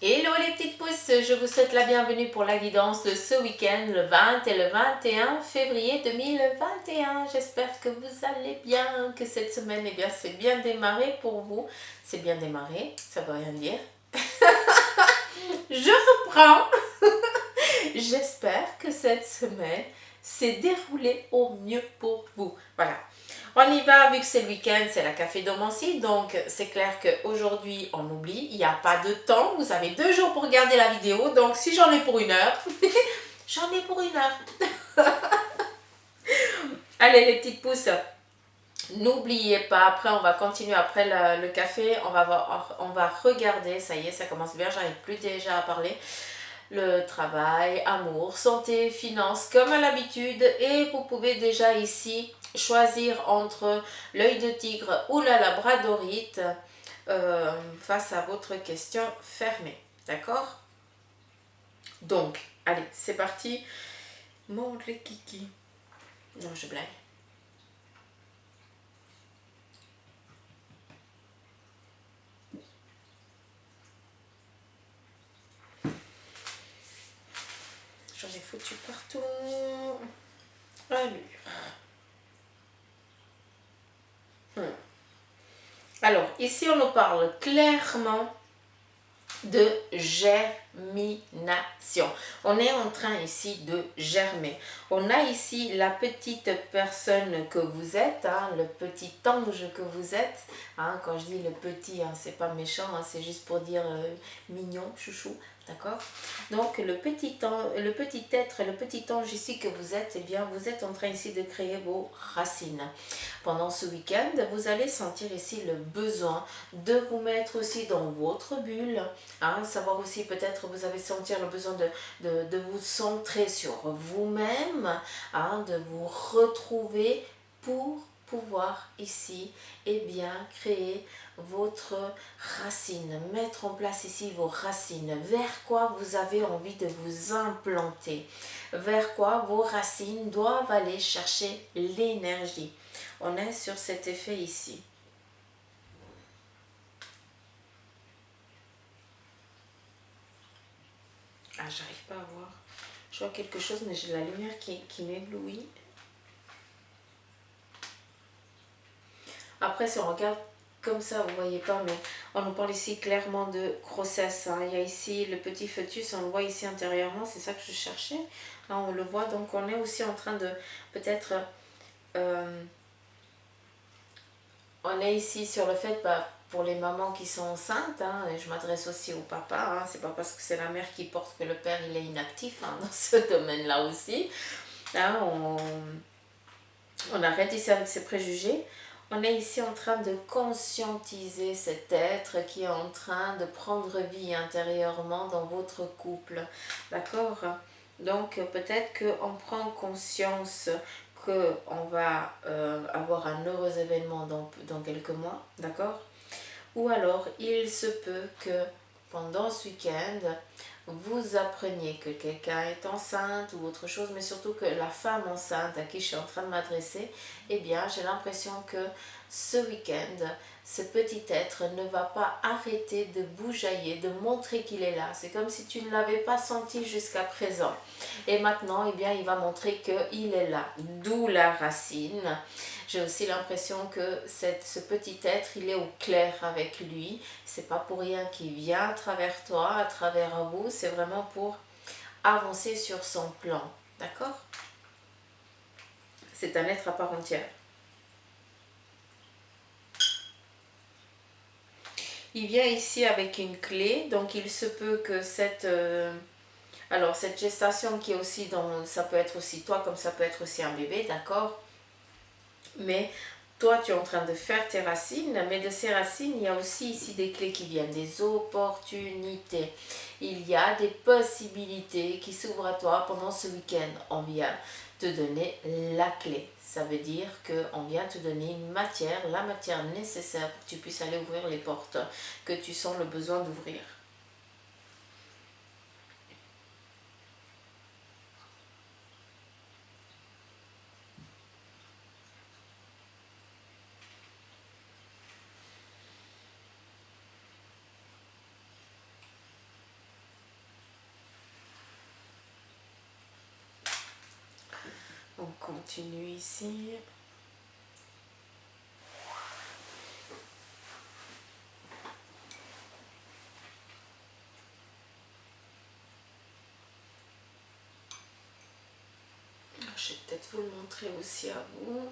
Hello les petites pousses, je vous souhaite la bienvenue pour la guidance de ce week-end, le 20 et le 21 février 2021. J'espère que vous allez bien, que cette semaine, eh bien, c'est bien démarré pour vous. C'est bien démarré, ça veut rien dire. Je reprends. J'espère que cette semaine s'est déroulée au mieux pour vous. Voilà. On y va, vu que c'est le week-end, c'est la café domancie, donc c'est clair qu'aujourd'hui on oublie, il n'y a pas de temps, vous avez 2 jours pour regarder la vidéo, donc si j'en ai pour 1 heure, j'en ai pour 1 heure. Allez les petites pousses, n'oubliez pas, après on va continuer après le café, on va regarder, ça y est, ça commence bien, j'arrive plus déjà à parler. Le travail, amour, santé, finances, comme à l'habitude. Et vous pouvez déjà ici choisir entre l'œil de tigre ou la labradorite face à votre question fermée. D'accord? Donc, allez, c'est parti. Mon les kiki. Non, je blague. J'en ai foutu partout. Allez. Alors, ici, on nous parle clairement de germination. On est en train ici de germer. On a ici la petite personne que vous êtes, hein, le petit ange que vous êtes. Hein, quand je dis le petit, hein, c'est pas méchant, hein, c'est juste pour dire mignon, chouchou. D'accord? Donc le petit être, le petit ange ici que vous êtes, eh bien vous êtes en train ici de créer vos racines. Pendant ce week-end, vous allez sentir ici le besoin de vous mettre aussi dans votre bulle. Hein, savoir aussi peut-être vous avez sentir le besoin de vous centrer sur vous-même, hein, de vous retrouver pour pouvoir ici bien créer votre racine, mettre en place ici vos racines, vers quoi vous avez envie de vous implanter, vers quoi vos racines doivent aller chercher l'énergie. On est sur cet effet ici. Ah, j'arrive pas à voir. Je vois quelque chose, mais j'ai la lumière qui m'éblouit. Après, si on regarde comme ça, vous voyez pas, mais on nous parle ici clairement de grossesse. Hein. Il y a ici le petit fœtus, on le voit ici intérieurement, c'est ça que je cherchais. Là, on le voit, donc on est aussi en train de peut-être... on est ici sur le fait, pour les mamans qui sont enceintes, hein, et je m'adresse aussi au papa, hein, c'est pas parce que c'est la mère qui porte que le père il est inactif hein, dans ce domaine-là aussi. Hein, on arrête ici avec ces préjugés. On est ici en train de conscientiser cet être qui est en train de prendre vie intérieurement dans votre couple. D'accord? Donc peut-être qu'on prend conscience qu'on va avoir un heureux événement dans quelques mois. D'accord? Ou alors il se peut que pendant ce week-end, vous appreniez que quelqu'un est enceinte ou autre chose, mais surtout que la femme enceinte à qui je suis en train de m'adresser, eh bien j'ai l'impression que ce week-end, ce petit être ne va pas arrêter de bougeailler, de montrer qu'il est là. C'est comme si tu ne l'avais pas senti jusqu'à présent. Et maintenant, eh bien, il va montrer qu'il est là. D'où la racine. J'ai aussi l'impression que ce petit être, il est au clair avec lui. C'est pas pour rien qu'il vient à travers toi, à travers vous. C'est vraiment pour avancer sur son plan. D'accord? C'est un être à part entière. Il vient ici avec une clé, donc il se peut que cette gestation qui est aussi dans... Ça peut être aussi toi, comme ça peut être aussi un bébé, d'accord? Mais toi, tu es en train de faire tes racines, mais de ces racines, il y a aussi ici des clés qui viennent, des opportunités. Il y a des possibilités qui s'ouvrent à toi pendant ce week-end. On vient te donner la clé. Ça veut dire qu'on vient te donner une matière, la matière nécessaire pour que tu puisses aller ouvrir les portes que tu sens le besoin d'ouvrir. continue ici. Je vais peut-être vous le montrer aussi à vous.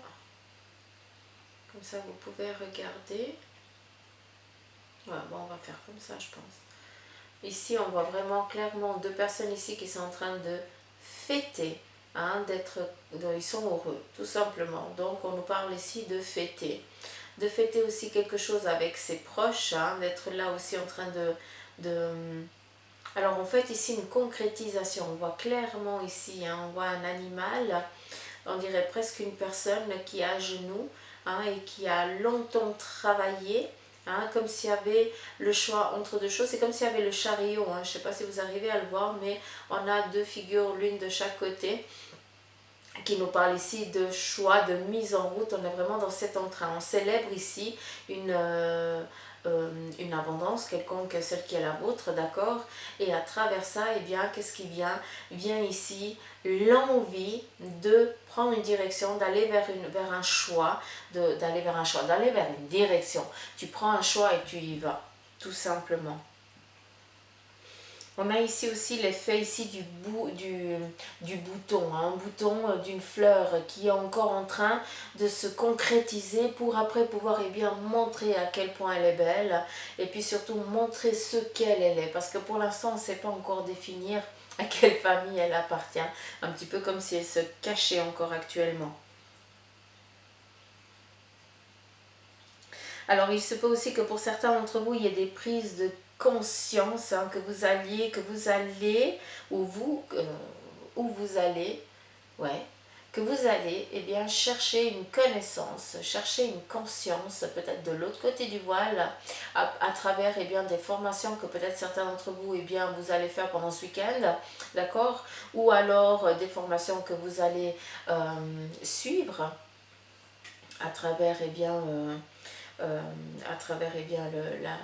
Comme ça, vous pouvez regarder. Ouais, bon, on va faire comme ça, je pense. Ici, on voit vraiment clairement deux personnes ici qui sont en train de fêter. Hein, ils sont heureux, tout simplement. Donc, on nous parle ici de fêter. De fêter aussi quelque chose avec ses proches. Hein, d'être là aussi en train de... Alors, on fait ici une concrétisation. On voit clairement ici, hein, on voit un animal. On dirait presque une personne qui est à genoux, hein, et qui a longtemps travaillé, hein, comme s'il y avait le choix entre deux choses. C'est comme s'il y avait le chariot, hein. Je ne sais pas si vous arrivez à le voir, mais on a deux figures, l'une de chaque côté, qui nous parle ici de choix, de mise en route. On est vraiment dans cet entrain. On célèbre ici une abondance quelconque, celle qui est la vôtre, d'accord? Et à travers ça, eh bien, qu'est-ce qui vient? Vient ici l'envie de prendre une direction, d'aller vers un choix, d'aller vers une direction. Tu prends un choix et tu y vas, tout simplement. On a ici aussi l'effet ici du bouton, hein, un bouton d'une fleur qui est encore en train de se concrétiser pour après pouvoir bien montrer à quel point elle est belle et puis surtout montrer ce qu'elle est. Parce que pour l'instant, on ne sait pas encore définir à quelle famille elle appartient. Un petit peu comme si elle se cachait encore actuellement. Alors, il se peut aussi que pour certains d'entre vous, il y ait des prises de conscience, hein, que vous allez, où vous allez, ouais, que vous allez, eh bien, chercher une connaissance, chercher une conscience, peut-être de l'autre côté du voile, à travers, eh bien, des formations que peut-être certains d'entre vous, eh bien, vous allez faire pendant ce week-end, d'accord, ou alors des formations que vous allez suivre à travers, eh bien, à travers la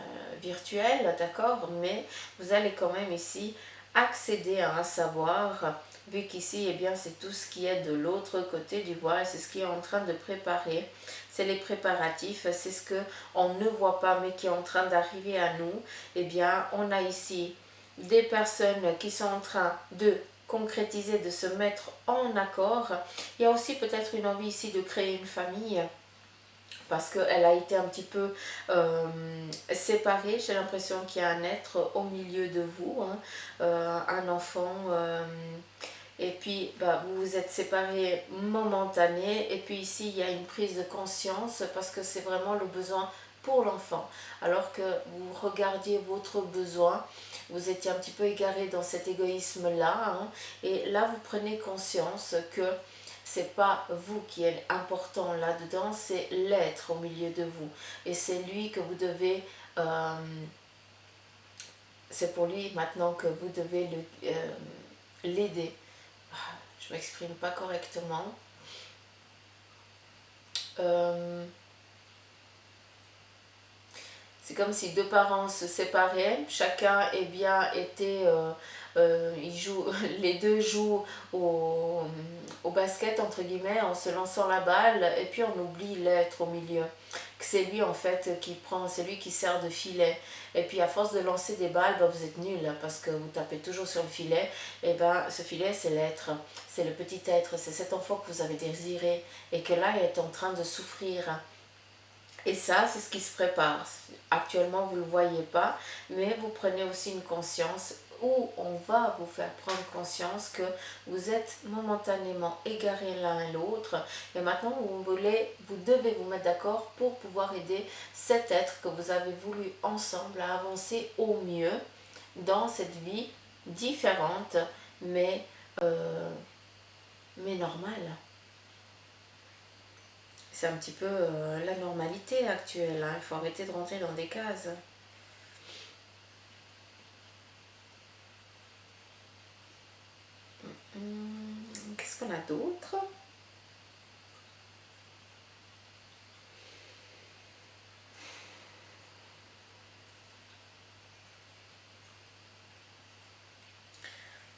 virtuelle, d'accord, mais vous allez quand même ici accéder à un savoir, vu qu'ici, eh bien, c'est tout ce qui est de l'autre côté du voile, c'est ce qui est en train de préparer, c'est les préparatifs, c'est ce que on ne voit pas, mais qui est en train d'arriver à nous. Eh bien, on a ici des personnes qui sont en train de concrétiser, de se mettre en accord. Il y a aussi peut-être une envie ici de créer une famille, parce qu'elle a été un petit peu séparée. J'ai l'impression qu'il y a un être au milieu de vous, hein, un enfant, et puis bah, vous vous êtes séparés momentanés, et puis ici il y a une prise de conscience parce que c'est vraiment le besoin pour l'enfant, alors que vous regardiez votre besoin, vous étiez un petit peu égaré dans cet égoïsme là, hein, et là vous prenez conscience que c'est pas vous qui êtes important là-dedans, c'est l'être au milieu de vous. Et c'est lui que vous devez... c'est pour lui maintenant que vous devez l'aider. Je m'exprime pas correctement. C'est comme si deux parents se séparaient, chacun eh bien, les deux jouent au basket entre guillemets en se lançant la balle, et puis on oublie l'être au milieu. C'est lui en fait qui prend, c'est lui qui sert de filet. Et puis à force de lancer des balles, ben, vous êtes nul parce que vous tapez toujours sur le filet. Et ben ce filet c'est l'être, c'est le petit être, c'est cet enfant que vous avez désiré et que là il est en train de souffrir. Et ça, c'est ce qui se prépare. Actuellement, vous ne le voyez pas, mais vous prenez aussi une conscience où on va vous faire prendre conscience que vous êtes momentanément égarés l'un et l'autre. Et maintenant, vous devez vous mettre d'accord pour pouvoir aider cet être que vous avez voulu ensemble à avancer au mieux dans cette vie différente, mais normale. C'est un petit peu la normalité actuelle, hein. Il faut arrêter de rentrer dans des cases. Qu'est-ce qu'on a d'autre?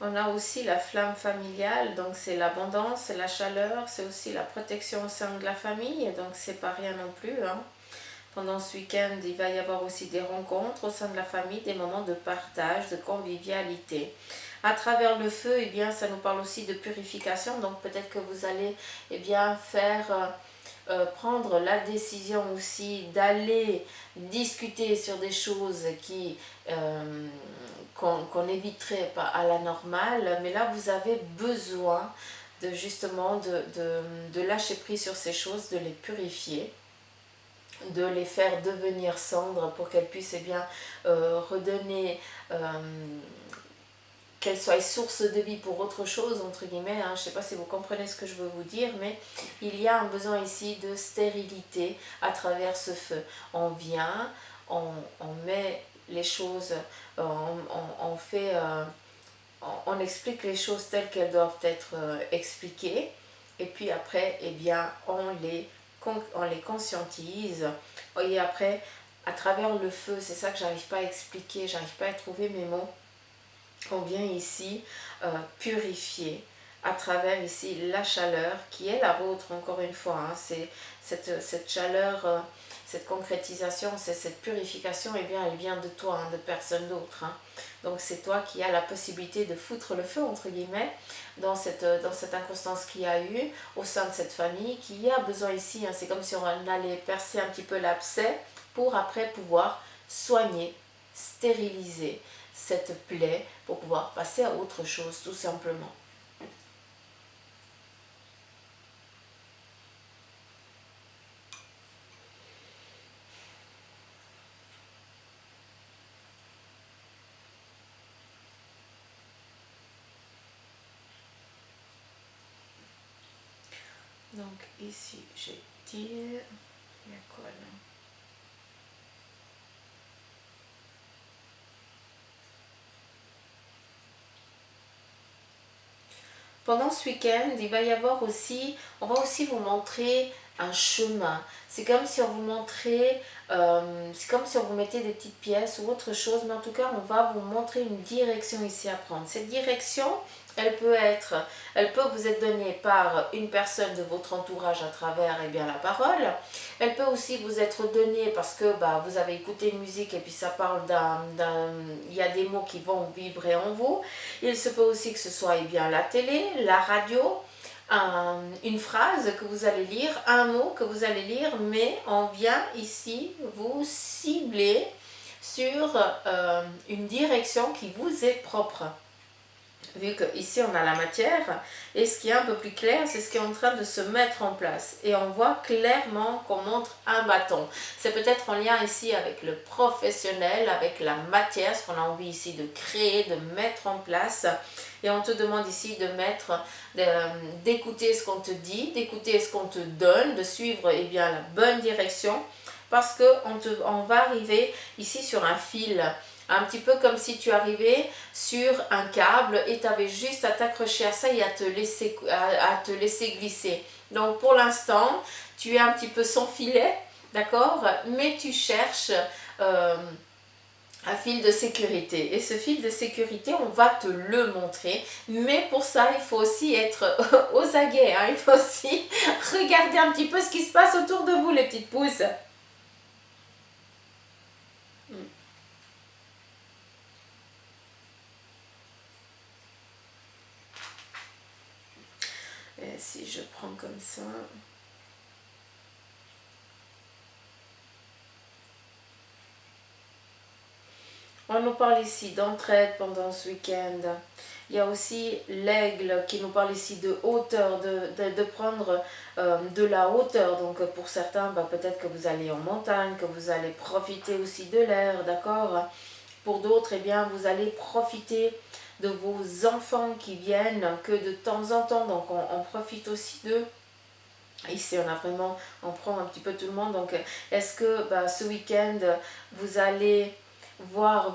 On a aussi la flamme familiale, donc c'est l'abondance, c'est la chaleur, c'est aussi la protection au sein de la famille, donc c'est pas rien non plus, hein. Pendant ce week-end, il va y avoir aussi des rencontres au sein de la famille, des moments de partage, de convivialité. À travers le feu, eh bien, ça nous parle aussi de purification, donc peut-être que vous allez prendre la décision aussi d'aller discuter sur des choses qu'on éviterait pas à la normale, mais là vous avez besoin de justement de lâcher prise sur ces choses, de les purifier, de les faire devenir cendres pour qu'elles puissent redonner, qu'elles soient source de vie pour autre chose, entre guillemets, hein. Je ne sais pas si vous comprenez ce que je veux vous dire, mais il y a un besoin ici de stérilité à travers ce feu. On vient, on met les choses, on explique les choses telles qu'elles doivent être expliquées, et puis après, eh bien, on les conscientise, et après, à travers le feu, c'est ça que j'arrive pas à expliquer, j'arrive pas à trouver mes mots. On vient ici purifier à travers ici la chaleur qui est la vôtre, encore une fois, hein. C'est cette chaleur, cette concrétisation, cette purification, eh bien elle vient de toi, hein, de personne d'autre, hein. Donc c'est toi qui as la possibilité de foutre le feu, entre guillemets, dans cette inconstance qu'il y a eu au sein de cette famille, qui a besoin ici, hein. C'est comme si on allait percer un petit peu l'abcès pour après pouvoir soigner, stériliser cette plaie pour pouvoir passer à autre chose, tout simplement. Donc ici, j'ai dit, il y a quoi là? Pendant ce week-end, il va y avoir aussi, on va aussi vous montrer un chemin. C'est comme si on vous montrait, c'est comme si on vous mettait des petites pièces ou autre chose, mais en tout cas, on va vous montrer une direction ici à prendre. Cette direction, elle peut vous être donnée par une personne de votre entourage à travers la parole. Elle peut aussi vous être donnée parce que vous avez écouté une musique et puis ça parle il y a des mots qui vont vibrer en vous. Il se peut aussi que ce soit la télé, la radio, une phrase que vous allez lire, un mot que vous allez lire, mais on vient ici vous cibler sur une direction qui vous est propre. Vu qu'ici on a la matière, et ce qui est un peu plus clair, c'est ce qui est en train de se mettre en place. Et on voit clairement qu'on montre un bâton. C'est peut-être en lien ici avec le professionnel, avec la matière, ce qu'on a envie ici de créer, de mettre en place. Et on te demande ici d'écouter ce qu'on te dit, d'écouter ce qu'on te donne, de suivre la bonne direction. Parce qu'on va arriver ici sur un fil. Un petit peu comme si tu arrivais sur un câble et tu avais juste à t'accrocher à ça et à te laisser glisser. Donc pour l'instant, tu es un petit peu sans filet, d'accord? Mais tu cherches un fil de sécurité. Et ce fil de sécurité, on va te le montrer. Mais pour ça, il faut aussi être aux aguets, hein. Il faut aussi regarder un petit peu ce qui se passe autour de vous, les petites pousses. Et si je prends comme ça... On nous parle ici d'entraide pendant ce week-end. Il y a aussi l'aigle qui nous parle ici de hauteur, de prendre de la hauteur. Donc pour certains, peut-être que vous allez en montagne, que vous allez profiter aussi de l'air, d'accord? Pour d'autres, vous allez profiter de vos enfants qui viennent que de temps en temps. Donc on profite aussi d'eux. Ici, on prend un petit peu tout le monde. Donc est-ce que ce week-end, vous allez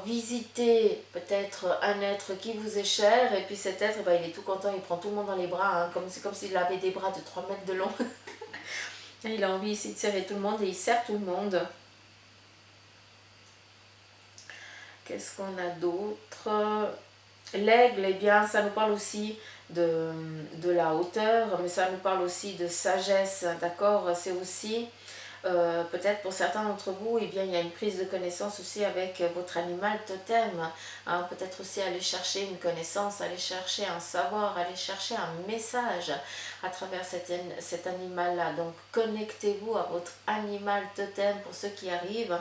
visiter peut-être un être qui vous est cher, et puis cet être, il est tout content, il prend tout le monde dans les bras, hein, c'est comme s'il avait des bras de 3 mètres de long. Il a envie ici de serrer tout le monde et il serre tout le monde. Qu'est-ce qu'on a d'autre? l'aigle, eh bien, ça nous parle aussi de la hauteur, mais ça nous parle aussi de sagesse, d'accord? C'est aussi, peut-être pour certains d'entre vous, eh bien, il y a une prise de connaissance aussi avec votre animal totem. Hein, peut-être aussi aller chercher une connaissance, aller chercher un savoir, aller chercher un message à travers cet animal-là. Donc, connectez-vous à votre animal totem pour ceux qui arrivent.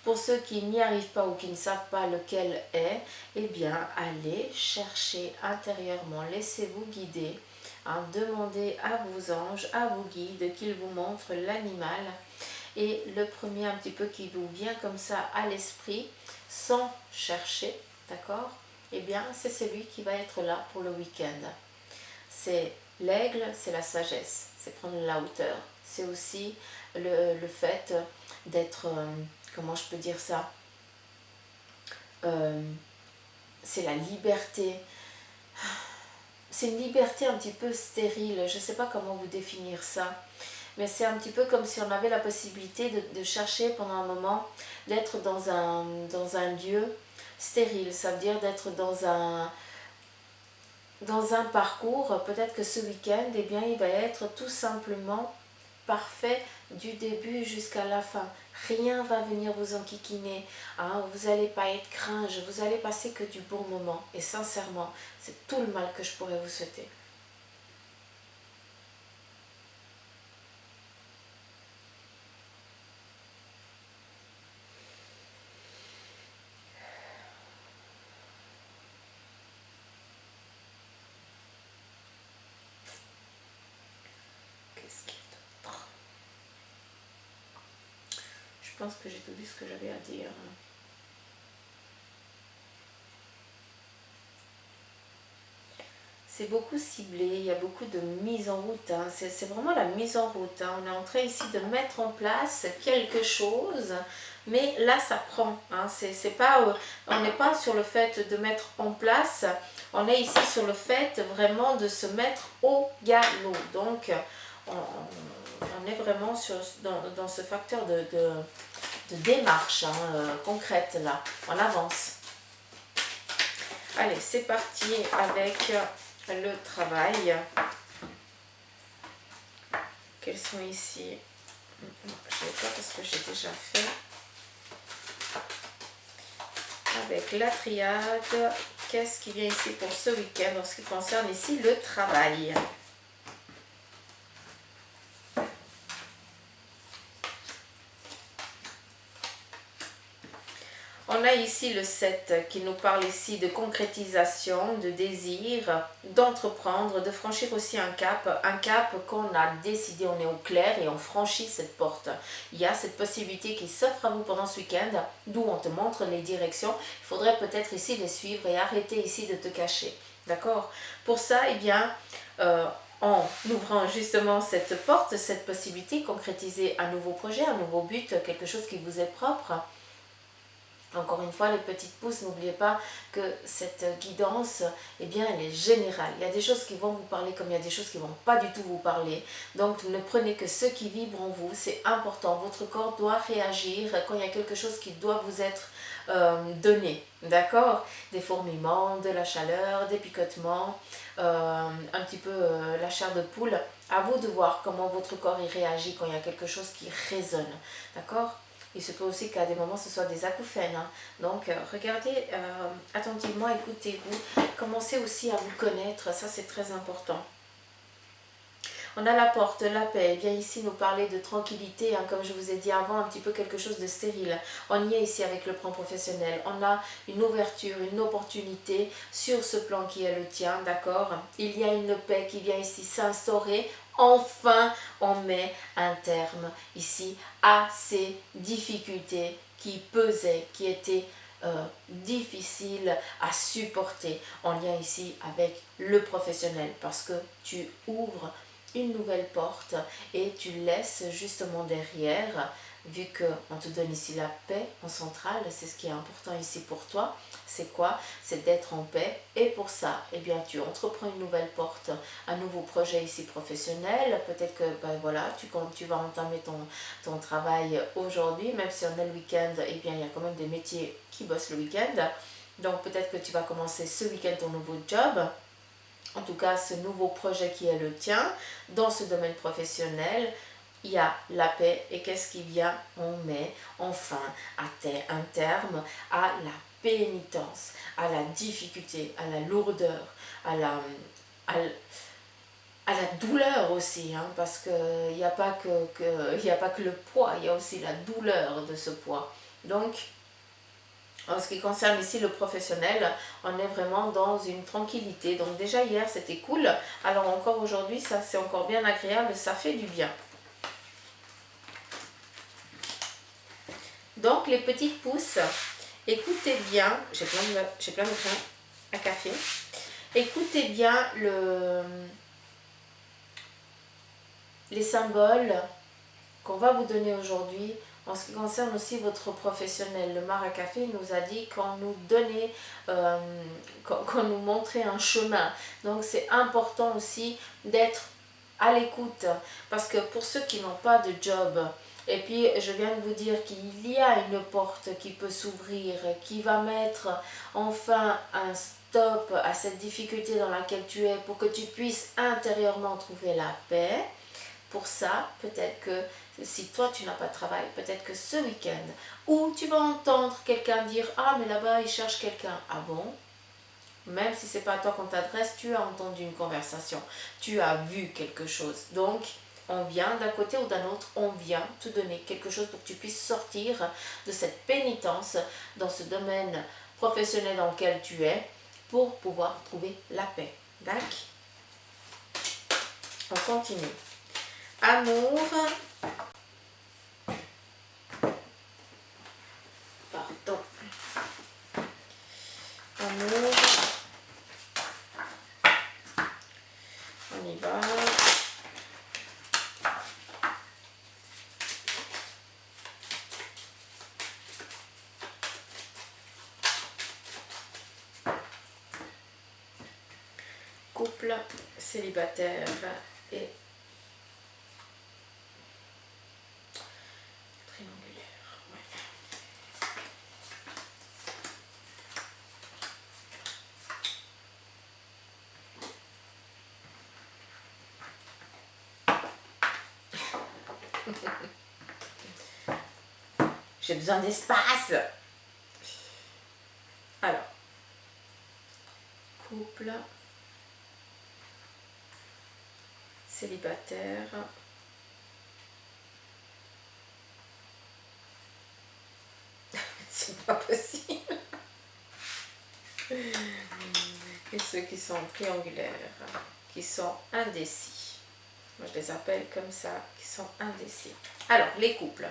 Pour ceux qui n'y arrivent pas ou qui ne savent pas lequel est, eh bien, allez chercher intérieurement, laissez-vous guider, hein, demandez à vos anges, à vos guides qu'ils vous montrent l'animal. Et le premier un petit peu qui vous vient comme ça à l'esprit, sans chercher, d'accord? Eh bien, c'est celui qui va être là pour le week-end. C'est l'aigle, c'est la sagesse, c'est prendre la hauteur. C'est aussi le fait d'être, comment je peux dire ça, c'est la liberté. C'est une liberté un petit peu stérile, je ne sais pas comment vous définir ça, mais c'est un petit peu comme si on avait la possibilité de chercher pendant un moment, d'être dans un lieu stérile, ça veut dire d'être dans un parcours. Peut-être que ce week-end, eh bien, il va être tout simplement parfait du début jusqu'à la fin. Rien va venir vous enquiquiner, hein, vous n'allez pas être cringe, vous allez passer que du bon moment. Et sincèrement, c'est tout le mal que je pourrais vous souhaiter. Qu'est-ce qu'il y a d'autre? Je pense que j'ai tout dit ce que j'avais à dire. C'est beaucoup ciblé, il y a beaucoup de mise en route, hein. C'est vraiment la mise en route, hein. On est en train ici de mettre en place quelque chose, mais là ça prend, hein. C'est pas, on n'est pas sur le fait de mettre en place, on est ici sur le fait vraiment de se mettre au galop. Donc on est vraiment dans ce facteur de démarche, hein, concrète là, on avance. Allez, c'est parti avec le travail. Quels sont ici? Je ne sais pas parce que j'ai déjà fait. Avec la triade, qu'est-ce qui vient ici pour ce week-end en ce qui concerne ici le travail? On a ici le 7 qui nous parle ici de concrétisation, de désir, d'entreprendre, de franchir aussi un cap qu'on a décidé, on est au clair et on franchit cette porte. Il y a cette possibilité qui s'offre à vous pendant ce week-end, d'où on te montre les directions. Il faudrait peut-être ici les suivre et arrêter ici de te cacher. D'accord? Pour ça, eh bien, en ouvrant justement cette porte, cette possibilité, concrétiser un nouveau projet, un nouveau but, quelque chose qui vous est propre. Encore une fois, les petites pousses, n'oubliez pas que cette guidance, eh bien, elle est générale. Il y a des choses qui vont vous parler comme il y a des choses qui ne vont pas du tout vous parler. Donc, ne prenez que ce qui vibre en vous. C'est important. Votre corps doit réagir quand il y a quelque chose qui doit vous être donné. D'accord? Des fourmillements, de la chaleur, des picotements, un petit peu la chair de poule. À vous de voir comment votre corps y réagit quand il y a quelque chose qui résonne. D'accord? Il se peut aussi qu'à des moments ce soit des acouphènes, hein. Donc regardez attentivement, écoutez-vous, commencez aussi à vous connaître, ça c'est très important. On a la porte, la paix, elle vient ici nous parler de tranquillité, hein, comme je vous ai dit avant, un petit peu quelque chose de stérile. On y est ici avec le plan professionnel, on a une ouverture, une opportunité sur ce plan qui est le tien, d'accord? Il y a une paix qui vient ici s'instaurer. Enfin, on met un terme ici à ces difficultés qui pesaient, qui étaient difficiles à supporter en lien ici avec le professionnel, parce que tu ouvres une nouvelle porte et tu laisses justement derrière, vu qu'on te donne ici la paix en centrale, c'est ce qui est important ici pour toi, c'est quoi? C'est d'être en paix, et pour ça, eh bien, tu entreprends une nouvelle porte, un nouveau projet ici professionnel, peut-être que ben voilà, tu vas entamer ton travail aujourd'hui, même si on est le week-end, eh bien, il y a quand même des métiers qui bossent le week-end. Donc peut-être que tu vas commencer ce week-end ton nouveau job, en tout cas ce nouveau projet qui est le tien, dans ce domaine professionnel. Il y a la paix et qu'est-ce qui vient? On met enfin un terme à la pénitence, à la difficulté, à la lourdeur, à la, à, à la douleur aussi, hein, parce qu'il n'y a pas il y a pas que le poids, il y a aussi la douleur de ce poids. Donc, en ce qui concerne ici le professionnel, on est vraiment dans une tranquillité. Donc déjà hier c'était cool, alors encore aujourd'hui ça c'est encore bien agréable, ça fait du bien. Donc les petites pousses, écoutez bien, j'ai plein de grains à café. Écoutez bien les symboles qu'on va vous donner aujourd'hui en ce qui concerne aussi votre professionnel. Le Mar à café nous a dit qu'on nous donnait, qu'on nous montrait un chemin. Donc c'est important aussi d'être à l'écoute, parce que pour ceux qui n'ont pas de job, et puis je viens de vous dire qu'il y a une porte qui peut s'ouvrir, qui va mettre enfin un stop à cette difficulté dans laquelle tu es pour que tu puisses intérieurement trouver la paix. Pour ça, peut-être que si toi tu n'as pas de travail, peut-être que ce week-end, où tu vas entendre quelqu'un dire « Ah mais là-bas il cherche quelqu'un ». Ah bon? Même si ce n'est pas à toi qu'on t'adresse, tu as entendu une conversation, tu as vu quelque chose. Donc, on vient d'un côté ou d'un autre, on vient te donner quelque chose pour que tu puisses sortir de cette pénitence dans ce domaine professionnel dans lequel tu es pour pouvoir trouver la paix. D'accord? On continue. Amour. Pardon. Amour. On y va. Couple célibataire et triangulaire. Ouais. J'ai besoin d'espace. Alors, couple célibataire. C'est pas possible. Et ceux qui sont triangulaires, qui sont indécis. Moi, je les appelle comme ça, qui sont indécis. Alors, les couples.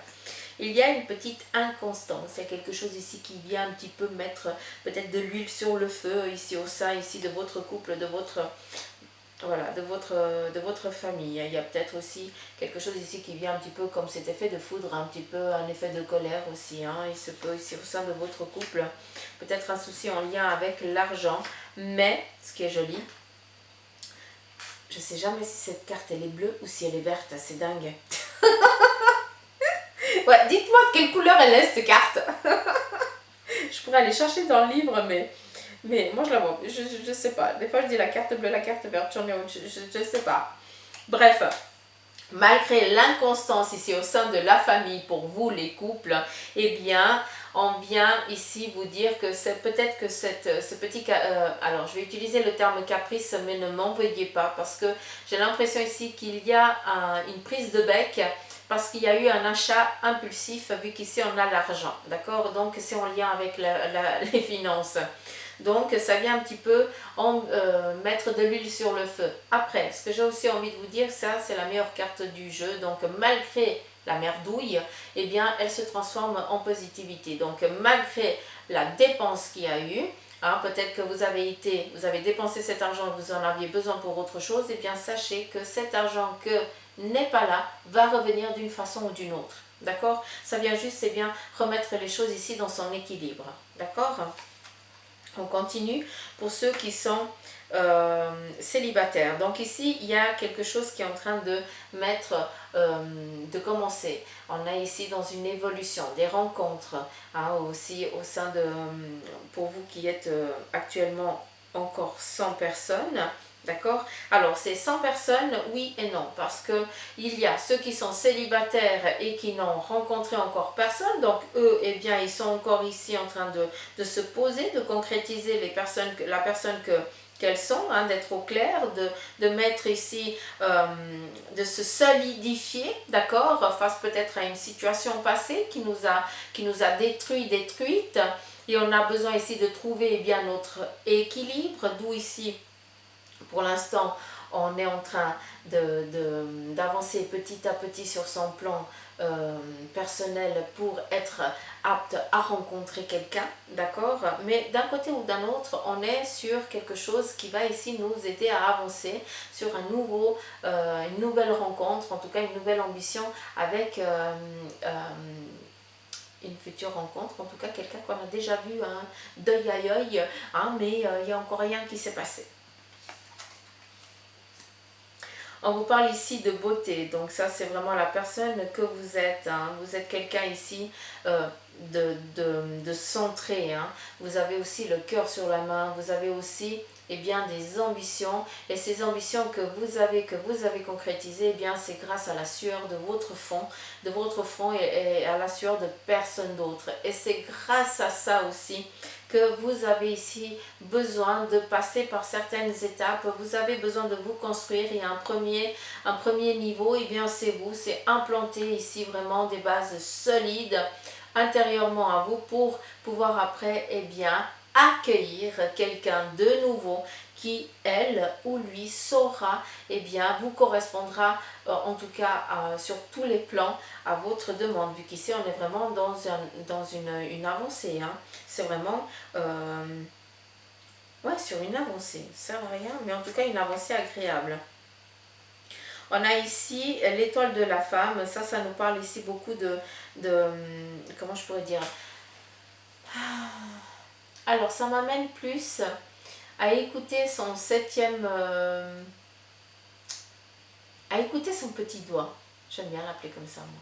Il y a une petite inconstance. Il y a quelque chose ici qui vient un petit peu mettre peut-être de l'huile sur le feu, ici au sein, ici de votre couple, de votre... Voilà, de votre famille. Il y a peut-être aussi quelque chose ici qui vient un petit peu comme cet effet de foudre, un petit peu un effet de colère aussi. Hein. Il se peut ici au sein de votre couple, peut-être un souci en lien avec l'argent. Mais, ce qui est joli, je ne sais jamais si cette carte elle est bleue ou si elle est verte. C'est dingue. Ouais, dites-moi quelle couleur elle est cette carte. Je pourrais aller chercher dans le livre, mais moi je la vois, je sais pas. Des fois je dis la carte bleue, la carte verte, j'en ai autre, je sais pas. Bref, malgré l'inconstance ici au sein de la famille pour vous les couples, eh bien on vient ici vous dire que c'est peut-être que ce petit... alors je vais utiliser le terme caprice, mais ne m'en veuillez pas, parce que j'ai l'impression ici qu'il y a une prise de bec, parce qu'il y a eu un achat impulsif, vu qu'ici on a l'argent, d'accord? Donc c'est en lien avec les finances. Donc ça vient un petit peu mettre de l'huile sur le feu. Après, ce que j'ai aussi envie de vous dire, ça c'est la meilleure carte du jeu. Donc malgré la merdouille, eh bien elle se transforme en positivité. Donc malgré la dépense qu'il y a eu, hein, peut-être que vous avez dépensé cet argent et vous en aviez besoin pour autre chose, eh bien sachez que cet argent que n'est pas là va revenir d'une façon ou d'une autre. D'accord? Ça vient juste bien remettre les choses ici dans son équilibre. D'accord? On continue pour ceux qui sont célibataires. Donc ici, il y a quelque chose qui est en train de de commencer. On est ici dans une évolution, des rencontres, hein, aussi au sein de, pour vous qui êtes actuellement encore 100 personnes. D'accord? Alors, ces 100 personnes, oui et non, parce que il y a ceux qui sont célibataires et qui n'ont rencontré encore personne, donc eux, eh bien, ils sont encore ici en train de se poser, de concrétiser les personnes, la personne qu'elles sont, hein, d'être au clair, de mettre ici, de se solidifier, d'accord, face peut-être à une situation passée qui nous a détruite, et on a besoin ici de trouver eh bien notre équilibre, d'où ici pour l'instant, on est en train d'avancer petit à petit sur son plan personnel pour être apte à rencontrer quelqu'un, d'accord? Mais d'un côté ou d'un autre, on est sur quelque chose qui va ici nous aider à avancer sur une nouvelle rencontre, en tout cas une nouvelle ambition avec une future rencontre, en tout cas quelqu'un qu'on a déjà vu hein, d'œil à œil, hein, mais il n'y a encore rien qui s'est passé. On vous parle ici de beauté, donc ça c'est vraiment la personne que vous êtes. Hein. Vous êtes quelqu'un ici de centré. Hein. Vous avez aussi le cœur sur la main, vous avez aussi eh bien, des ambitions. Et ces ambitions que vous avez concrétisées, eh bien c'est grâce à la sueur de votre front et à la sueur de personne d'autre. Et c'est grâce à ça aussi que vous avez ici besoin de passer par certaines étapes, vous avez besoin de vous construire. Il y a un premier niveau, et bien c'est vous, c'est implanter ici vraiment des bases solides intérieurement à vous pour pouvoir après eh bien accueillir quelqu'un de nouveau qui, elle ou lui, saura, eh bien, vous correspondra, en tout cas sur tous les plans, à votre demande. Vu qu'ici, on est vraiment dans une avancée. Hein. C'est vraiment, ouais, sur une avancée. Ça sert à rien, mais en tout cas, une avancée agréable. On a ici l'étoile de la femme. Ça nous parle ici beaucoup comment je pourrais dire. Alors, ça m'amène plus à écouter son septième, à écouter son petit doigt. J'aime bien l'appeler comme ça, moi.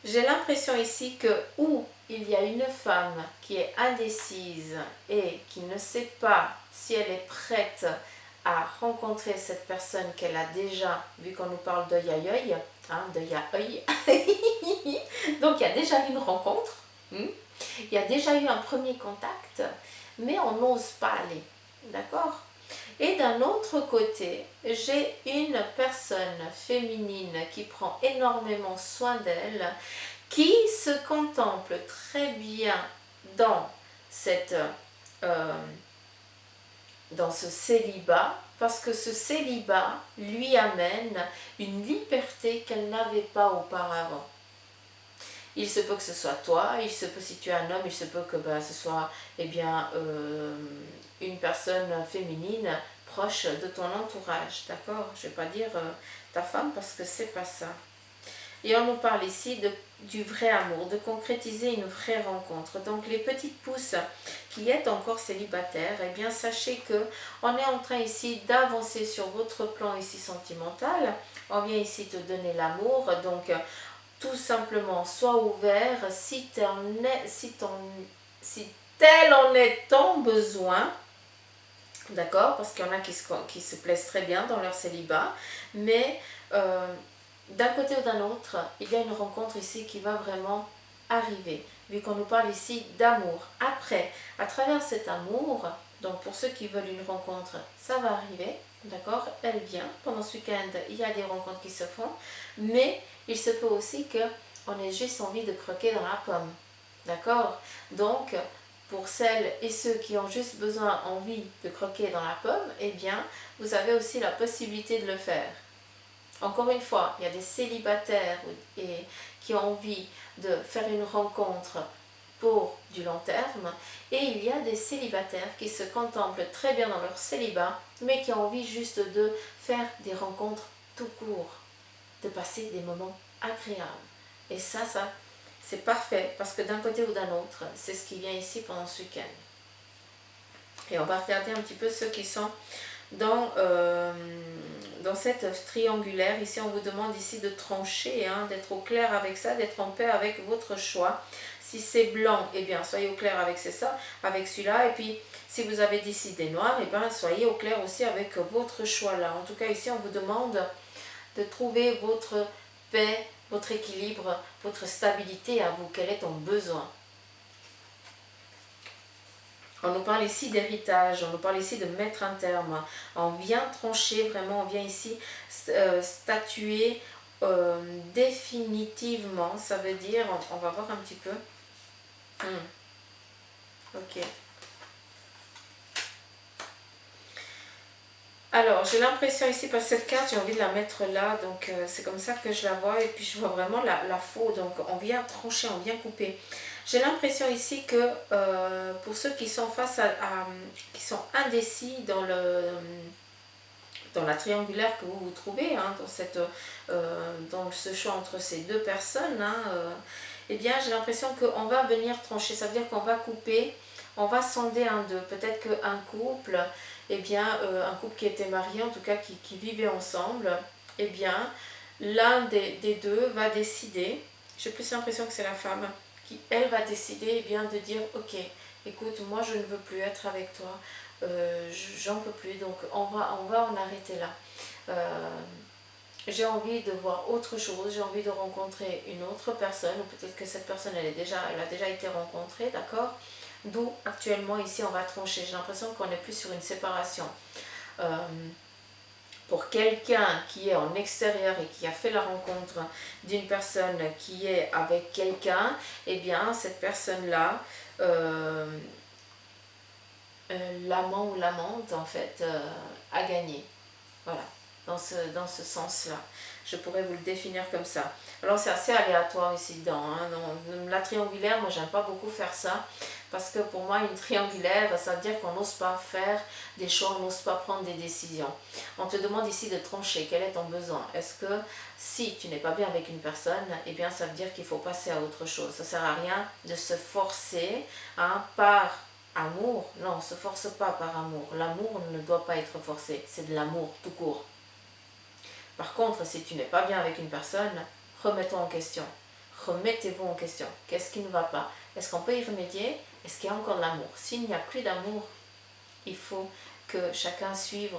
J'ai l'impression ici que où il y a une femme qui est indécise et qui ne sait pas si elle est prête à rencontrer cette personne qu'elle a déjà, vu qu'on nous parle d'œil à œil, hein, d'œil à œil. Donc il y a déjà eu une rencontre, il y a déjà eu un premier contact, mais on n'ose pas aller, d'accord? Et d'un autre côté, j'ai une personne féminine qui prend énormément soin d'elle, qui se contemple très bien dans dans ce célibat, parce que ce célibat lui amène une liberté qu'elle n'avait pas auparavant. Il se peut que ce soit toi, il se peut si tu es un homme, il se peut que ce soit eh bien, une personne féminine proche de ton entourage, d'accord? Je ne vais pas dire ta femme parce que c'est pas ça. Et on nous parle ici du vrai amour, de concrétiser une vraie rencontre. Donc les petites pousses qui êtes encore célibataires, eh bien sachez que on est en train ici d'avancer sur votre plan ici sentimental. On vient ici te donner l'amour, donc tout simplement sois ouvert si tel en est ton besoin, d'accord, parce qu'il y en a qui se plaisent très bien dans leur célibat, mais d'un côté ou d'un autre, il y a une rencontre ici qui va vraiment arriver, vu qu'on nous parle ici d'amour. Après, à travers cet amour, donc pour ceux qui veulent une rencontre, ça va arriver, d'accord, elle vient. Pendant ce week-end, il y a des rencontres qui se font, mais il se peut aussi qu'on ait juste envie de croquer dans la pomme, d'accord. Donc, pour celles et ceux qui ont juste envie de croquer dans la pomme, eh bien, vous avez aussi la possibilité de le faire. Encore une fois, il y a des célibataires qui ont envie de faire une rencontre pour du long terme, et il y a des célibataires qui se contemplent très bien dans leur célibat, mais qui ont envie juste de faire des rencontres tout court, de passer des moments agréables. Et ça c'est parfait parce que d'un côté ou d'un autre, c'est ce qui vient ici pendant ce week-end. Et on va regarder un petit peu ceux qui sont dans cette triangulaire. Ici, on vous demande ici de trancher, hein, d'être au clair avec ça, d'être en paix avec votre choix. Si c'est blanc, eh bien, soyez au clair avec ça, avec celui-là. Et puis, si vous avez décidé noir, eh bien, soyez au clair aussi avec votre choix là. En tout cas, ici, on vous demande de trouver votre paix, votre équilibre, votre stabilité à vous. Quel est ton besoin? On nous parle ici d'héritage, on nous parle ici de mettre un terme. On vient trancher vraiment, on vient ici statuer définitivement. Ça veut dire, on va voir un petit peu. Ok. Alors, j'ai l'impression ici, parce que cette carte, j'ai envie de la mettre là, donc c'est comme ça que je la vois, et puis je vois vraiment la faux, donc on vient trancher, on vient couper. J'ai l'impression ici que pour ceux qui sont qui sont indécis dans la triangulaire que vous vous trouvez, hein, dans ce choix entre ces deux personnes, hein, eh bien j'ai l'impression qu'on va venir trancher, ça veut dire qu'on va couper, on va scinder un d'eux. Peut-être qu'un couple, eh bien un couple qui était marié, en tout cas qui vivait ensemble, eh bien l'un des deux va décider, j'ai plus l'impression que c'est la femme, qui elle va décider eh bien, de dire ok, écoute, moi je ne veux plus être avec toi, j'en peux plus, donc on va en arrêter là. J'ai envie de voir autre chose, j'ai envie de rencontrer une autre personne, ou peut-être que cette personne elle a déjà été rencontrée, d'accord? D'où actuellement ici on va trancher. J'ai l'impression qu'on n'est plus sur une séparation. Pour quelqu'un qui est en extérieur et qui a fait la rencontre d'une personne qui est avec quelqu'un, eh bien cette personne-là, l'amant ou l'amante en fait a gagné. Voilà, dans ce sens-là. Je pourrais vous le définir comme ça. Alors c'est assez aléatoire ici dedans. Hein. Dans la triangulaire, moi j'aime pas beaucoup faire ça. Parce que pour moi, une triangulaire, ça veut dire qu'on n'ose pas faire des choix, on n'ose pas prendre des décisions. On te demande ici de trancher. Quel est ton besoin? Est-ce que si tu n'es pas bien avec une personne, eh bien ça veut dire qu'il faut passer à autre chose. Ça ne sert à rien de se forcer hein, par amour. Non, on ne se force pas par amour. L'amour ne doit pas être forcé. C'est de l'amour tout court. Par contre, si tu n'es pas bien avec une personne, remets-toi en question. Remettez-vous en question. Qu'est-ce qui ne va pas? Est-ce qu'on peut y remédier? Est-ce qu'il y a encore de l'amour? S'il n'y a plus d'amour, il faut que chacun suive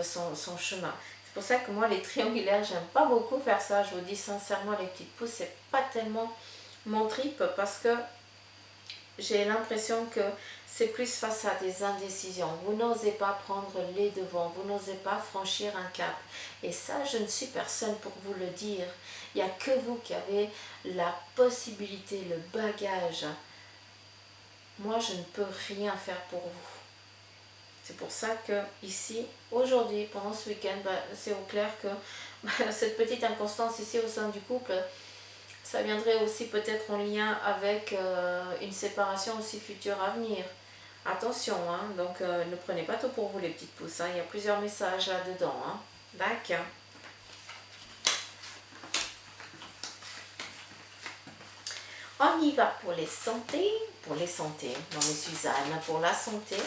son chemin. C'est pour ça que moi, les triangulaires, j'aime pas beaucoup faire ça. Je vous dis sincèrement, les petites pousses, c'est pas tellement mon trip parce que j'ai l'impression que c'est plus face à des indécisions. Vous n'osez pas prendre les devants, vous n'osez pas franchir un cap. Et ça, je ne suis personne pour vous le dire. Il n'y a que vous qui avez la possibilité, le bagage. Moi, je ne peux rien faire pour vous. C'est pour ça que ici, aujourd'hui, pendant ce week-end, c'est au clair que cette petite inconstance ici au sein du couple, ça viendrait aussi peut-être en lien avec une séparation aussi future à venir. Attention, hein, donc ne prenez pas tout pour vous les petites pousses, hein, il y a plusieurs messages là-dedans. Hein. D'accord. On y va pour les santé, non mais Suzanne, pour la santé.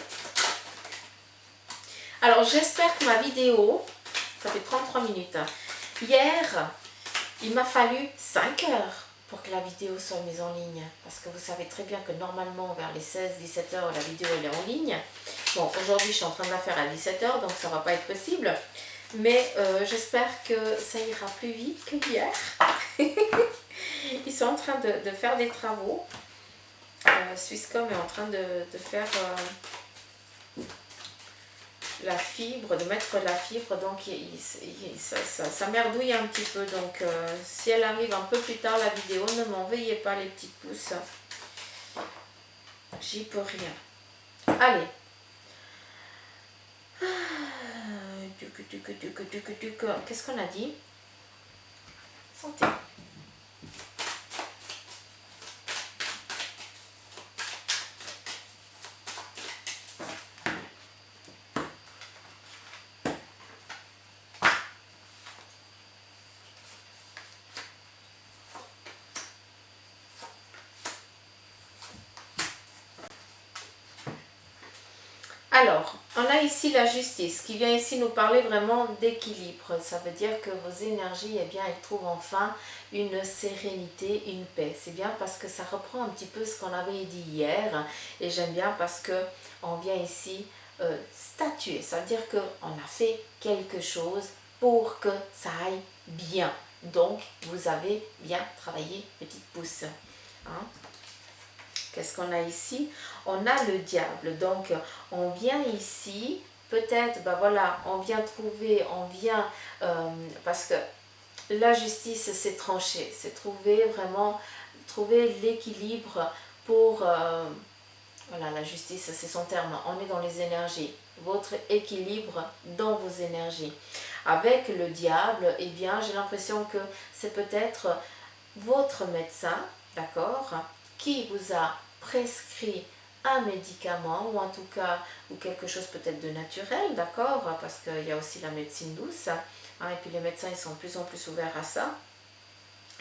Alors j'espère que ma vidéo, ça fait 33 minutes, hier, il m'a fallu 5 heures pour que la vidéo soit mise en ligne. Parce que vous savez très bien que normalement, vers les 16-17 heures, la vidéo elle est en ligne. Bon, aujourd'hui, je suis en train de la faire à 17 heures, donc ça ne va pas être possible. Mais j'espère que ça ira plus vite que hier. Ils sont en train de faire des travaux. Swisscom est en train de faire la fibre, de mettre la fibre, donc ça merdouille un petit peu, donc si elle arrive un peu plus tard la vidéo, ne m'en veuillez pas les petites pousses, j'y peux rien. Allez, qu'est-ce qu'on a dit? Santé. Alors, on a ici la justice qui vient ici nous parler vraiment d'équilibre. Ça veut dire que vos énergies, eh bien, elles trouvent enfin une sérénité, une paix. C'est bien parce que ça reprend un petit peu ce qu'on avait dit hier. Et j'aime bien parce que on vient ici statuer. Ça veut dire qu'on a fait quelque chose pour que ça aille bien. Donc, vous avez bien travaillé, petite pouce. Hein? Qu'est-ce qu'on a ici? On a le diable. Donc, on vient ici, peut-être, ben voilà, on vient trouver, parce que la justice, c'est trancher, c'est trouver vraiment, trouver l'équilibre pour, voilà, la justice, c'est son terme, on est dans les énergies, votre équilibre dans vos énergies. Avec le diable, eh bien, j'ai l'impression que c'est peut-être votre médecin, d'accord, qui vous a prescrit un médicament ou en tout cas ou quelque chose peut-être de naturel, d'accord, parce qu'il y a aussi la médecine douce, hein, et puis les médecins ils sont de plus en plus ouverts à ça,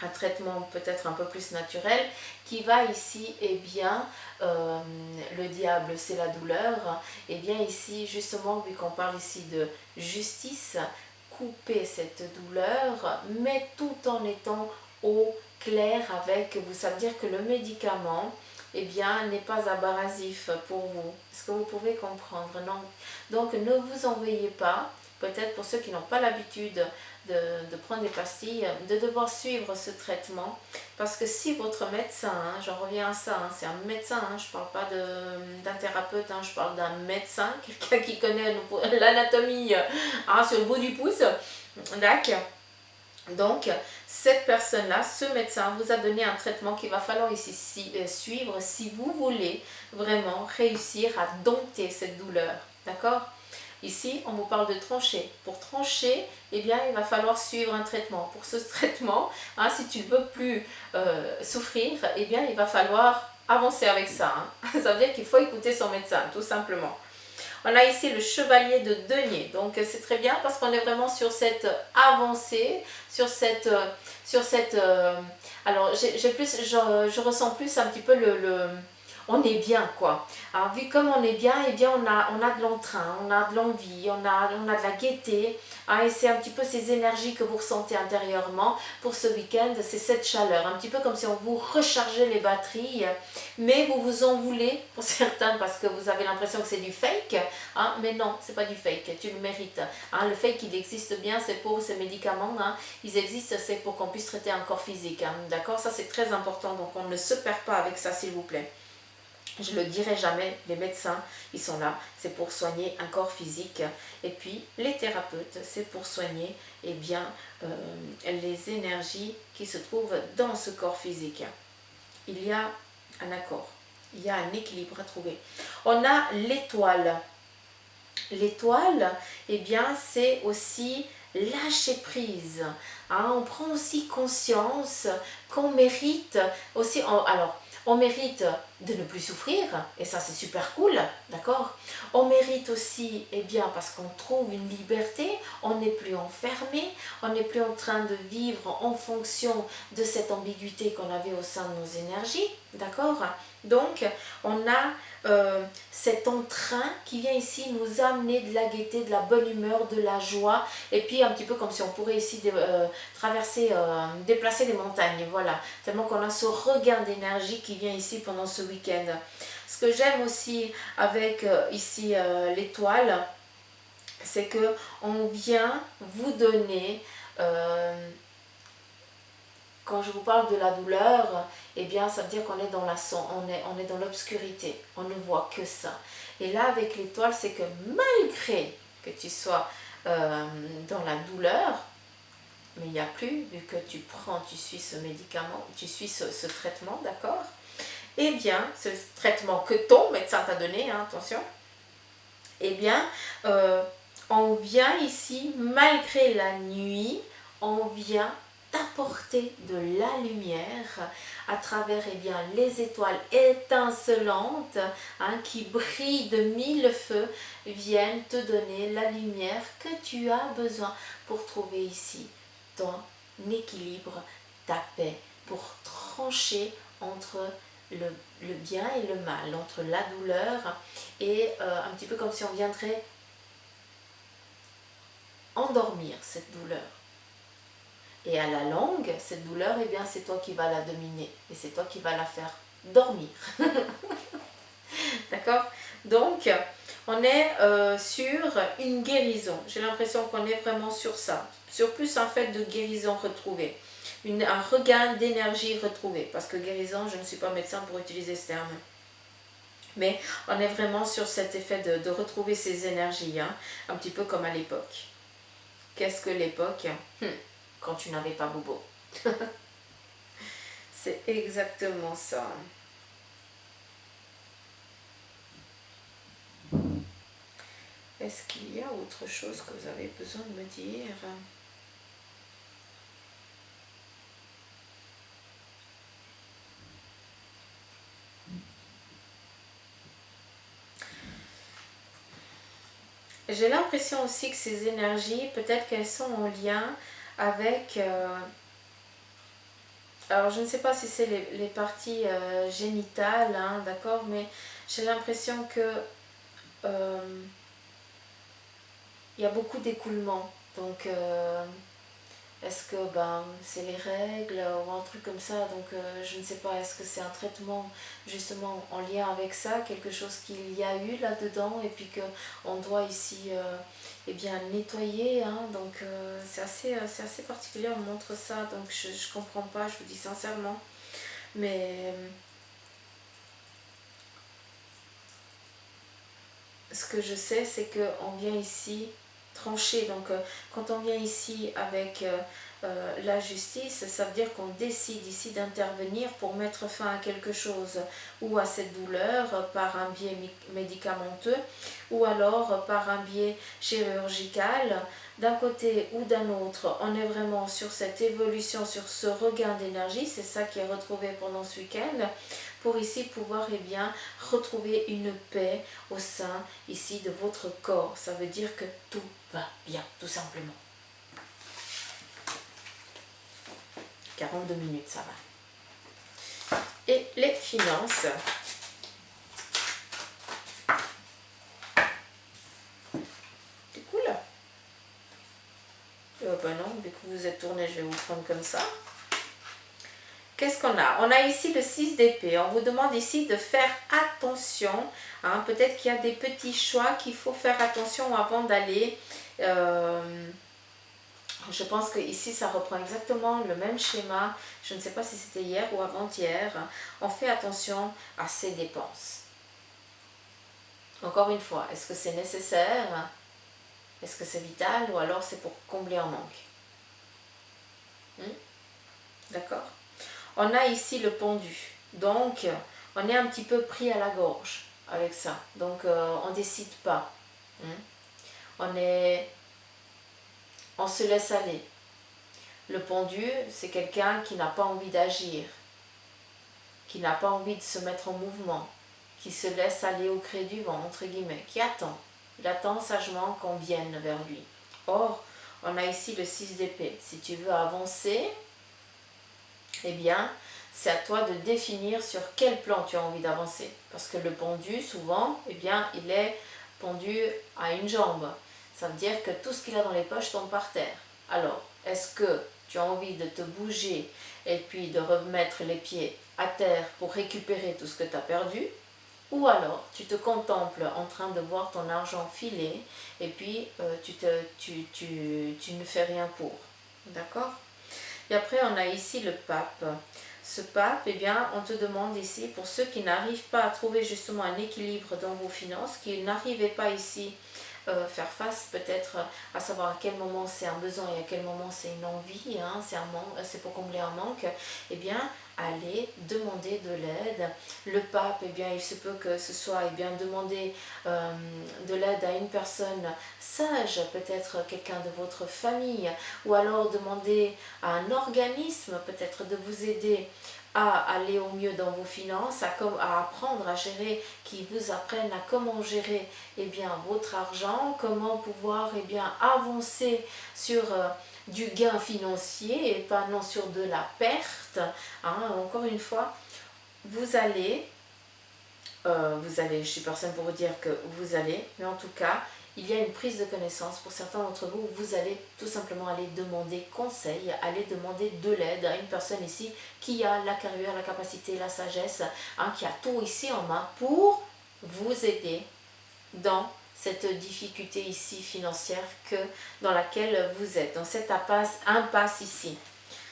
un traitement peut-être un peu plus naturel qui va ici, eh bien, le diable c'est la douleur, et bien ici justement vu qu'on parle ici de justice, couper cette douleur mais tout en étant au clair avec vous. Ça veut dire que le médicament eh bien n'est pas abrasif pour vous. Est-ce que vous pouvez comprendre? Non. Donc ne vous envoyez pas, peut-être pour ceux qui n'ont pas l'habitude de prendre des pastilles, de devoir suivre ce traitement. Parce que si votre médecin, hein, j'en reviens à ça, hein, c'est un médecin, hein, je ne parle pas d'un thérapeute, hein, je parle d'un médecin, quelqu'un qui connaît l'anatomie hein, sur le bout du pouce, d'accord. Donc, cette personne-là, ce médecin, vous a donné un traitement qu'il va falloir ici suivre si vous voulez vraiment réussir à dompter cette douleur. D'accord? Ici, on vous parle de trancher. Pour trancher, eh bien, il va falloir suivre un traitement. Pour ce traitement, hein, si tu ne veux plus souffrir, eh bien, il va falloir avancer avec ça. Hein. Ça veut dire qu'il faut écouter son médecin, tout simplement. On a ici le chevalier de denier, donc c'est très bien parce qu'on est vraiment sur cette avancée, sur cette alors je ressens plus un petit peu on est bien quoi. Alors vu comme on est bien, eh bien on a de l'entrain, on a de l'envie, on a de la gaieté, hein, et c'est un petit peu ces énergies que vous ressentez intérieurement pour ce week-end, c'est cette chaleur, un petit peu comme si on vous rechargeait les batteries, mais vous vous en voulez pour certains parce que vous avez l'impression que c'est du fake, hein, mais non, c'est pas du fake, tu le mérites. Hein, le fake il existe bien, c'est pour ces médicaments, hein, ils existent, c'est pour qu'on puisse traiter un corps physique, hein, d'accord, ça c'est très important, donc on ne se perd pas avec ça s'il vous plaît. Je ne le dirai jamais, les médecins, ils sont là, c'est pour soigner un corps physique. Et puis, les thérapeutes, c'est pour soigner eh bien, les énergies qui se trouvent dans ce corps physique. Il y a un accord, il y a un équilibre à trouver. On a l'étoile. L'étoile, eh bien, c'est aussi lâcher prise. Hein, on prend aussi conscience qu'on mérite aussi... alors, on mérite de ne plus souffrir, et ça c'est super cool, d'accord? On mérite aussi, eh bien, parce qu'on trouve une liberté, on n'est plus enfermé, on n'est plus en train de vivre en fonction de cette ambiguïté qu'on avait au sein de nos énergies, d'accord? Donc, on a cet entrain qui vient ici nous amener de la gaieté, de la bonne humeur, de la joie, et puis un petit peu comme si on pourrait ici traverser, déplacer les montagnes, voilà, tellement qu'on a ce regain d'énergie qui vient ici pendant ce week-end. Ce que j'aime aussi avec ici l'étoile, c'est que on vient vous donner quand je vous parle de la douleur, eh bien, ça veut dire qu'on est dans on est dans l'obscurité. On ne voit que ça. Et là, avec l'étoile, c'est que malgré que tu sois dans la douleur, mais il n'y a plus, vu que tu suis ce médicament, tu suis ce traitement, d'accord? Eh bien, ce traitement que ton médecin t'a donné, hein, attention, eh bien, on vient ici, malgré la nuit, on vient t'apporter de la lumière à travers eh bien, les étoiles étincelantes hein, qui brillent de mille feux, viennent te donner la lumière que tu as besoin pour trouver ici ton équilibre, ta paix, pour trancher entre le bien et le mal, entre la douleur et un petit peu comme si on viendrait endormir cette douleur. Et à la longue, cette douleur, eh bien, c'est toi qui vas la dominer et c'est toi qui vas la faire dormir. D'accord? Donc, on est sur une guérison. J'ai l'impression qu'on est vraiment sur ça. Sur plus un fait de guérison retrouvée. Un regain d'énergie retrouvée. Parce que guérison, je ne suis pas médecin pour utiliser ce terme. Mais on est vraiment sur cet effet de retrouver ses énergies. Hein, un petit peu comme à l'époque. Qu'est-ce que l'époque? Quand tu n'avais pas bobo. C'est exactement ça. Est-ce qu'il y a autre chose que vous avez besoin de me dire? J'ai l'impression aussi que ces énergies, peut-être qu'elles sont en lien avec... alors je ne sais pas si c'est les parties génitales, hein, d'accord, mais j'ai l'impression que il y a beaucoup d'écoulements. Donc est-ce que c'est les règles ou un truc comme ça, donc je ne sais pas, est-ce que c'est un traitement justement en lien avec ça, quelque chose qu'il y a eu là-dedans et puis qu'on doit ici eh bien, nettoyer, hein, donc c'est assez particulier, on montre ça, donc je ne comprends pas, je vous dis sincèrement, mais ce que je sais, c'est qu'on vient ici trancher. Donc quand on vient ici avec la justice, ça veut dire qu'on décide ici d'intervenir pour mettre fin à quelque chose, ou à cette douleur par un biais médicamenteux, ou alors par un biais chirurgical. D'un côté ou d'un autre, on est vraiment sur cette évolution, sur ce regain d'énergie, c'est ça qui est retrouvé pendant ce week-end, pour ici pouvoir retrouver une paix au sein ici de votre corps. Ça veut dire que tout va bien, tout simplement. 42 minutes, ça va. Et les finances. C'est cool. Non, dès que vous êtes tourné, je vais vous prendre comme ça. Qu'est-ce qu'on a? On a ici le 6 d'épée. On vous demande ici de faire attention. Hein, peut-être qu'il y a des petits choix qu'il faut faire attention avant d'aller. Je pense que ici ça reprend exactement le même schéma. Je ne sais pas si c'était hier ou avant-hier. On fait attention à ses dépenses. Encore une fois, est-ce que c'est nécessaire? Est-ce que c'est vital? Ou alors c'est pour combler un manque? D'accord? On a ici le pendu, donc on est un petit peu pris à la gorge avec ça, donc on ne décide pas, on se laisse aller. Le pendu, c'est quelqu'un qui n'a pas envie d'agir, qui n'a pas envie de se mettre en mouvement, qui se laisse aller au gré du vent, entre guillemets, qui attend. Il attend sagement qu'on vienne vers lui. Or, on a ici le 6 d'épée. Si tu veux avancer, eh bien, c'est à toi de définir sur quel plan tu as envie d'avancer. Parce que le pendu, souvent, eh bien, il est pendu à une jambe. Ça veut dire que tout ce qu'il a dans les poches tombe par terre. Alors, est-ce que tu as envie de te bouger et puis de remettre les pieds à terre pour récupérer tout ce que tu as perdu? Ou alors, tu te contemples en train de voir ton argent filer et puis tu ne fais rien pour. D'accord? Et après, on a ici le pape. Ce pape, eh bien, on te demande ici, pour ceux qui n'arrivent pas à trouver justement un équilibre dans vos finances, qui n'arrivaient pas ici faire face peut-être à savoir à quel moment c'est un besoin et à quel moment c'est une envie, hein, c'est pour combler un manque, eh bien, allez demander de l'aide. Le pape, eh bien, il se peut que ce soit demander de l'aide à une personne sage, peut-être quelqu'un de votre famille, ou alors demander à un organisme peut-être de vous aider à aller au mieux dans vos finances, à apprendre à gérer, qui vous apprennent à comment gérer votre argent, comment pouvoir avancer sur du gain financier et pas non sur de la perte. Hein, encore une fois, vous allez, je suis personne pour vous dire que vous allez, mais en tout cas, il y a une prise de connaissance pour certains d'entre vous. Vous allez tout simplement aller demander conseil, aller demander de l'aide à une personne ici qui a la carrure, la capacité, la sagesse, hein, qui a tout ici en main pour vous aider dans cette difficulté ici financière dans laquelle vous êtes, dans cette impasse ici.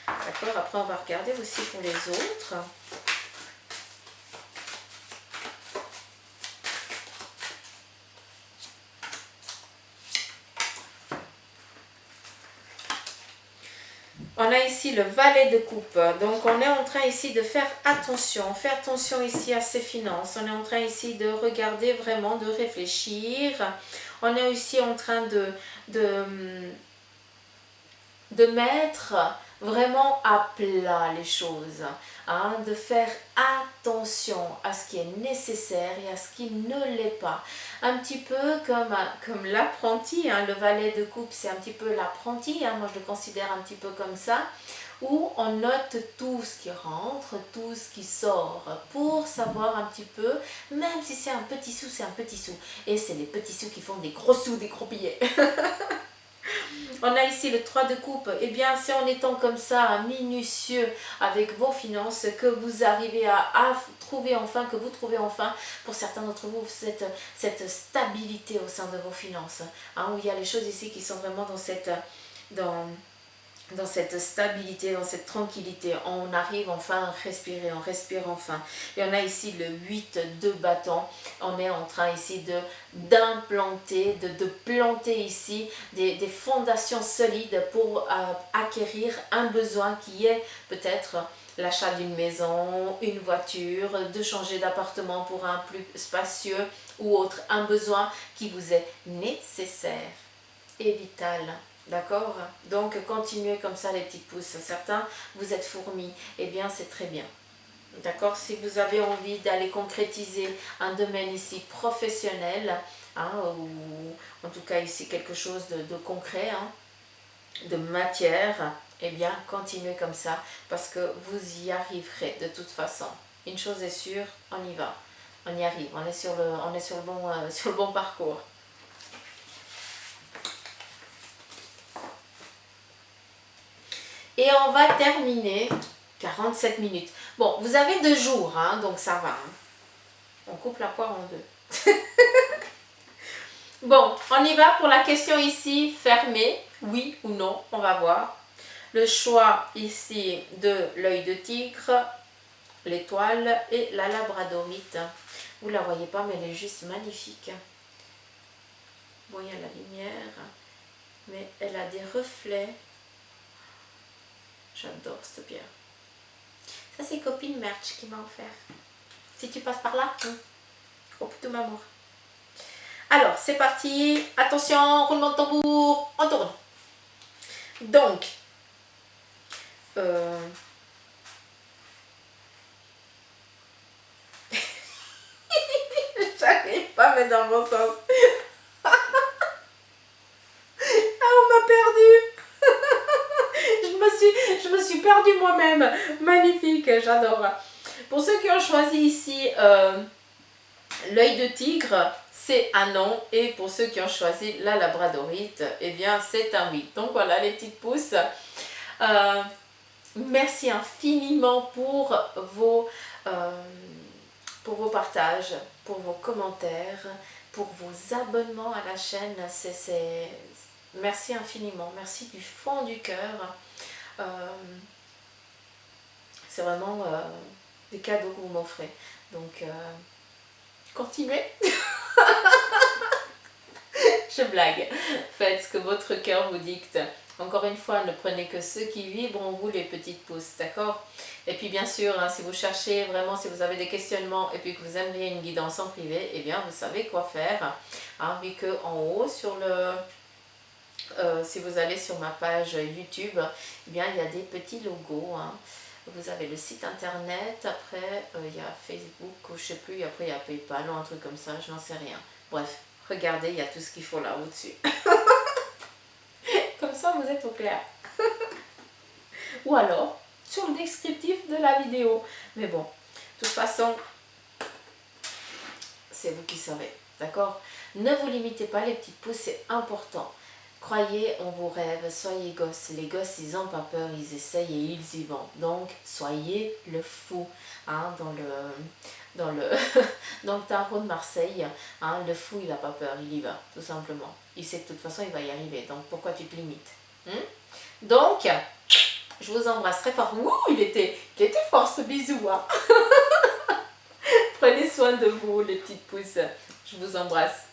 D'accord. Après, on va regarder aussi pour les autres. On a ici le valet de coupe. Donc, on est en train ici de faire attention. On fait attention ici à ses finances. On est en train ici de regarder vraiment, de réfléchir. On est aussi en train de mettre vraiment à plat les choses, hein, de faire attention à ce qui est nécessaire et à ce qui ne l'est pas. Un petit peu comme l'apprenti, hein, le valet de coupe, c'est un petit peu l'apprenti, hein, moi je le considère un petit peu comme ça, où on note tout ce qui rentre, tout ce qui sort, pour savoir un petit peu, même si c'est un petit sou, c'est un petit sou. Et c'est les petits sous qui font des gros sous, des gros billets. On a ici le 3 de coupe. Eh bien, c'est en étant comme ça, minutieux avec vos finances, que vous arrivez à trouver enfin, que vous trouvez enfin, pour certains d'entre vous, cette stabilité au sein de vos finances. Hein, où il y a les choses ici qui sont vraiment dans cette stabilité, dans cette tranquillité. On arrive enfin à respirer, on respire enfin. Et on a ici le 8 de bâton. On est en train ici d'implanter, de planter ici des fondations solides pour acquérir un besoin qui est peut-être l'achat d'une maison, une voiture, de changer d'appartement pour un plus spacieux ou autre. Un besoin qui vous est nécessaire et vital. D'accord? Donc, continuez comme ça les petites pousses. Certains, vous êtes fourmis. Eh bien, c'est très bien. D'accord? Si vous avez envie d'aller concrétiser un domaine ici professionnel, hein, ou en tout cas ici quelque chose de concret, hein, de matière, eh bien, continuez comme ça parce que vous y arriverez de toute façon. Une chose est sûre, on y va. On y arrive. On est sur le bon parcours. Et on va terminer 47 minutes. Bon, vous avez 2 jours, hein, donc ça va. Hein. On coupe la poire en 2. Bon, on y va pour la question ici, fermée. Oui ou non, on va voir. Le choix ici de l'œil de tigre, l'étoile et la labradorite. Vous ne la voyez pas, mais elle est juste magnifique. Bon, il y a la lumière, mais elle a des reflets. J'adore cette pierre. Ça, c'est copine Merch qui m'a offert. Si tu passes par là, gros tout m'amour. Alors, c'est parti. Attention, roulement de tambour. On tourne. Donc, j'arrive pas à mettre dans le bon sens. On m'a perdu. je me suis perdue moi-même. Magnifique, j'adore. Pour ceux qui ont choisi ici l'œil de tigre, c'est un non. Et pour ceux qui ont choisi la labradorite, eh bien c'est un oui. Donc voilà les petites pousses. Merci infiniment pour vos partages, pour vos commentaires, pour vos abonnements à la chaîne. Merci infiniment, merci du fond du cœur. C'est vraiment des cadeaux que vous m'offrez. Donc, continuez. Je blague. Faites ce que votre cœur vous dicte. Encore une fois, ne prenez que ceux qui vibrent en vous, les petites pousses, d'accord? Et puis bien sûr, hein, si vous cherchez vraiment, si vous avez des questionnements et puis que vous aimeriez une guidance en privé, eh bien vous savez quoi faire. Hein, vu qu'en haut, si vous allez sur ma page YouTube, eh bien il y a des petits logos. Hein. Vous avez le site internet, après il y a Facebook, ou je sais plus, après il y a PayPal ou un truc comme ça, je n'en sais rien. Bref, regardez, il y a tout ce qu'il faut là au-dessus. Comme ça, vous êtes au clair. Ou alors, sur le descriptif de la vidéo. Mais bon, De toute façon, c'est vous qui savez, d'accord? Ne vous limitez pas les petites pousses, c'est important. Croyez en vos rêves, soyez gosses. Les gosses, ils n'ont pas peur, ils essayent et ils y vont. Donc, soyez le fou. Hein, dans le tarot de Marseille, hein, le fou, il n'a pas peur, il y va, tout simplement. Il sait que de toute façon, il va y arriver. Donc, pourquoi tu te limites? Donc, je vous embrasse très fort. Ouh, il était fort ce bisou. Hein. Prenez soin de vous, les petites pousses. Je vous embrasse.